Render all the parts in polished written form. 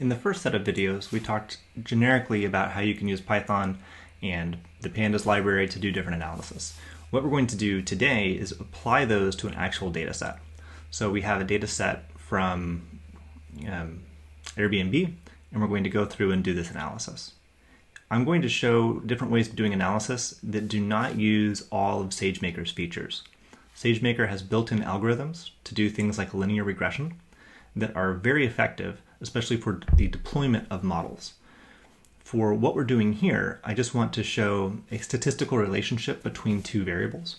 In the first set of videos, we talked generically about how you can use Python and the Pandas library to do different analysis. What we're going to do today is apply those to an actual data set. So we have a data set from Airbnb, and we're going to go through and do this analysis. I'm going to show different ways of doing analysis that do not use all of SageMaker's features. SageMaker has built-in algorithms to do things like linear regression that are very effective, especially for the deployment of models. For what we're doing here, I just want to show a statistical relationship between two variables.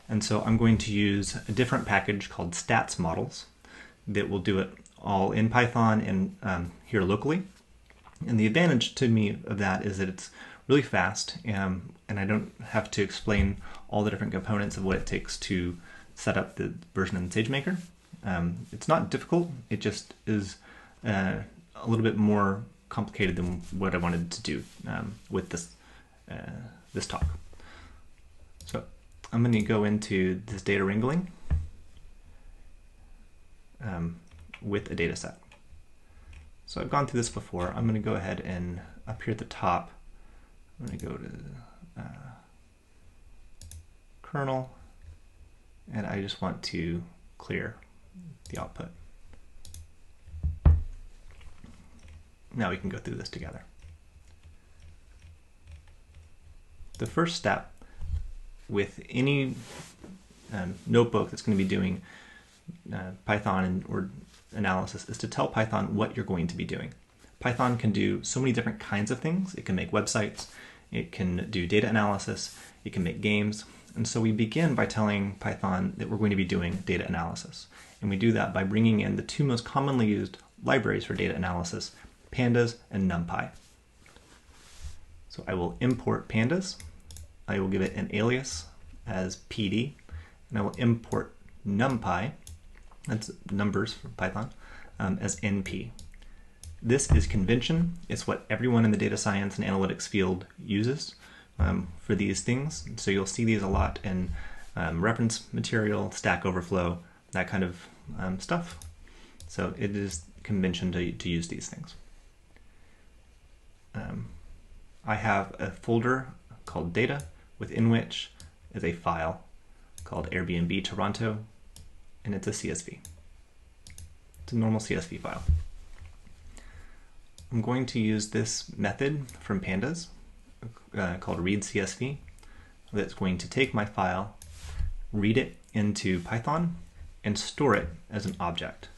And so I'm going to use a different package called stats models that will do it all in Python and here locally. And the advantage to me of that is that it's really fast and I don't have to explain all the different components of what it takes to set up the version in SageMaker. It's not difficult, it just is a little bit more complicated than what I wanted to do with this talk. So I'm going to go into this data wrangling with a data set. So I've gone through this before. I'm going to go ahead and up here at the top, I'm going to go to kernel, and I just want to clear the output. Now we can go through this together. The first step with any notebook that's going to be doing Python or analysis is to tell Python what you're going to be doing. Python can do so many different kinds of things. It can make websites, it can do data analysis, it can make games. And so we begin by telling Python that we're going to be doing data analysis. And we do that by bringing in the two most commonly used libraries for data analysis, Pandas and Numpy. So I will import Pandas. I will give it an alias as PD, and I will import Numpy, that's numbers for Python, as NP. This is convention. It's what everyone in the data science and analytics field uses for these things. So you'll see these a lot in reference material, Stack Overflow, that kind of stuff. So it is convention to use these things. I have a folder called data, within which is a file called Airbnb Toronto, and it's a CSV. It's a normal CSV file. I'm going to use this method from Pandas called readCSV that's going to take my file, read it into Python, and store it as an object.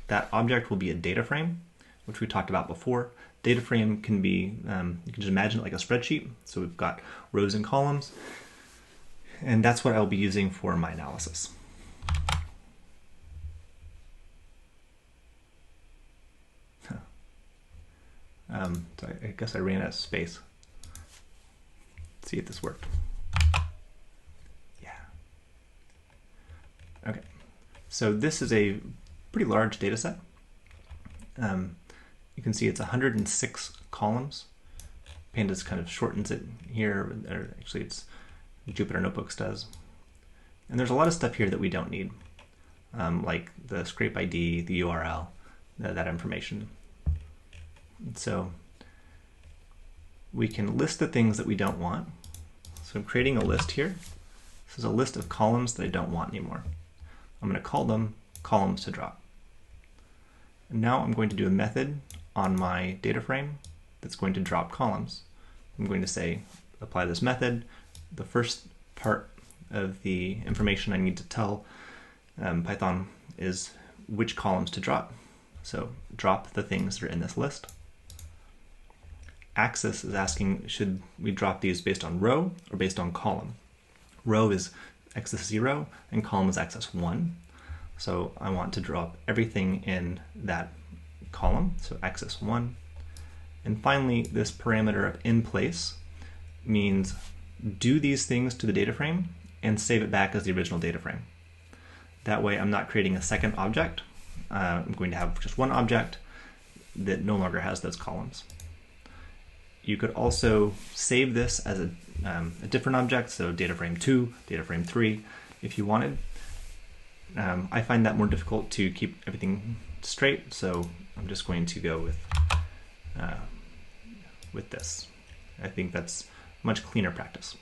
That object will be a data frame, which we talked about before. Data frame can be, you can just imagine it like a spreadsheet. So we've got rows and columns, and that's what I'll be using for my analysis. So I guess I ran out of space. Let's see if this worked. Yeah. Okay. So this is a pretty large data set. You can see it's 106 columns. Pandas kind of shortens it here, or actually it's Jupyter Notebooks does. And there's a lot of stuff here that we don't need, like the scrape ID, the URL, that information. So we can list the things that we don't want. So I'm creating a list here. This is a list of columns that I don't want anymore. I'm going to call them columns to drop. And now I'm going to do a method on my data frame that's going to drop columns. I'm going to say, apply this method. The first part of the information I need to tell Python is which columns to drop. So drop the things that are in this list. Axis is asking, should we drop these based on row or based on column? Row is axis 0 and column is axis 1. So I want to drop everything in that column, so axis 1. And finally, this parameter of in place means do these things to the data frame and save it back as the original data frame. That way I'm not creating a second object. I'm going to have just one object that no longer has those columns. You could also save this as a different object, so data frame 2, data frame 3, if you wanted. I find that more difficult to keep everything straight, so I'm just going to go with with this. I think that's much cleaner practice.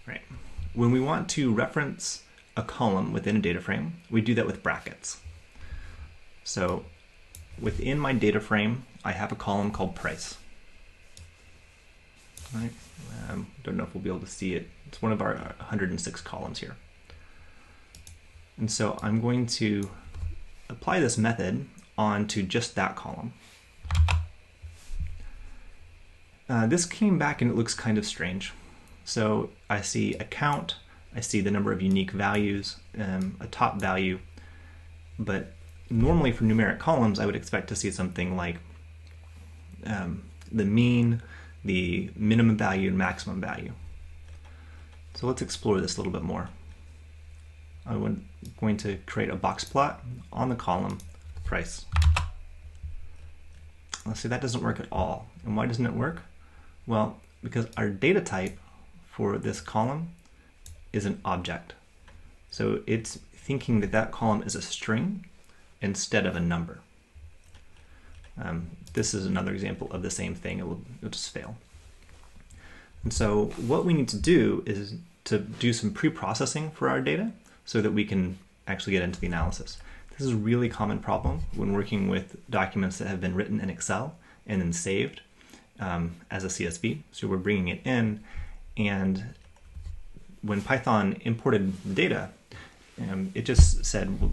Right. When we want to reference a column within a data frame, we do that with brackets. So within my data frame, I have a column called price. Right. Don't know if we'll be able to see it. It's one of our 106 columns here. And so I'm going to apply this method onto just that column. This came back and it looks kind of strange. So I see a count, I see the number of unique values, a top value, but normally for numeric columns I would expect to see something like the mean, the minimum value, and maximum value. So let's explore this a little bit more. I'm going to create a box plot on the column price. Let's see, that doesn't work at all. And why doesn't it work? Well, because our data type for this column is an object. So it's thinking that that column is a string instead of a number. This is another example of the same thing. It'll just fail. And so what we need to do is to do some pre-processing for our data so that we can actually get into the analysis. This is a really common problem when working with documents that have been written in Excel and then saved as a CSV. So we're bringing it in, and when Python imported the data, it just said, well,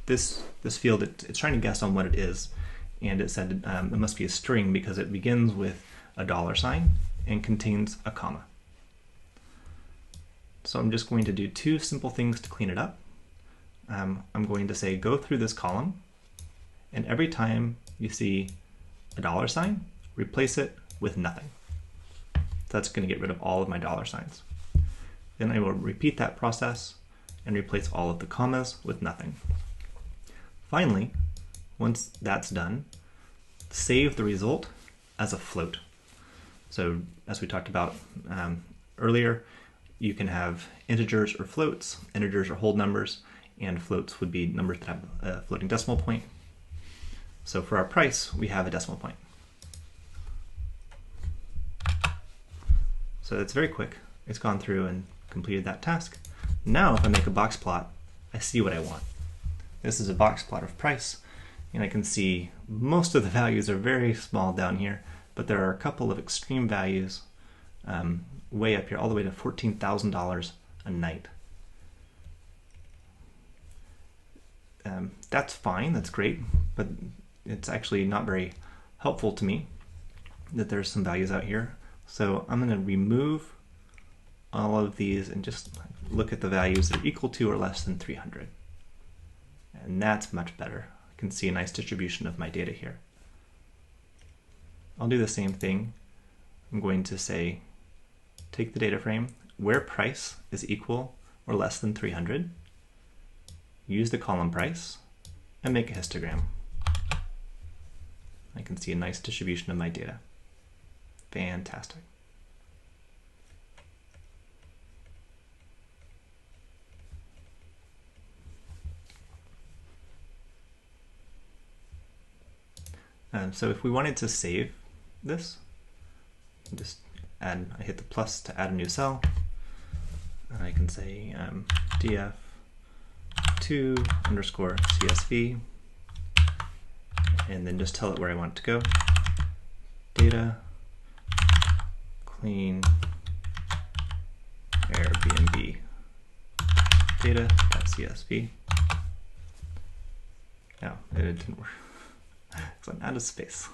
this field, it's trying to guess on what it is, and it said it must be a string because it begins with a $sign and contains a comma. So I'm just going to do two simple things to clean it up. I'm going to say go through this column, and every time you see a $sign, replace it with nothing. So that's going to get rid of all of my $signs. Then I will repeat that process and replace all of the commas with nothing. Finally, once that's done, save the result as a float. So as we talked about earlier, you can have integers or floats. Integers are whole numbers, and floats would be numbers that have a floating decimal point. So for our price, we have a decimal point. So it's very quick. It's gone through and completed that task. Now if I make a box plot, I see what I want. This is a box plot of price, and I can see most of the values are very small down here, but there are a couple of extreme values way up here, all the way to $14,000 a night. That's fine, that's great, but it's actually not very helpful to me that there's some values out here. So I'm going to remove all of these and just look at the values that are equal to or less than 300. And that's much better. I can see a nice distribution of my data here. I'll do the same thing. I'm going to say, take the data frame where price is equal or less than 300, use the column price, and make a histogram. I can see a nice distribution of my data. Fantastic. So if we wanted to save this, just add, I hit the plus to add a new cell, and I can say df2_CSV, and then just tell it where I want it to go. Data, clean, Airbnb, data.csv. No, it didn't work. So I'm out of space.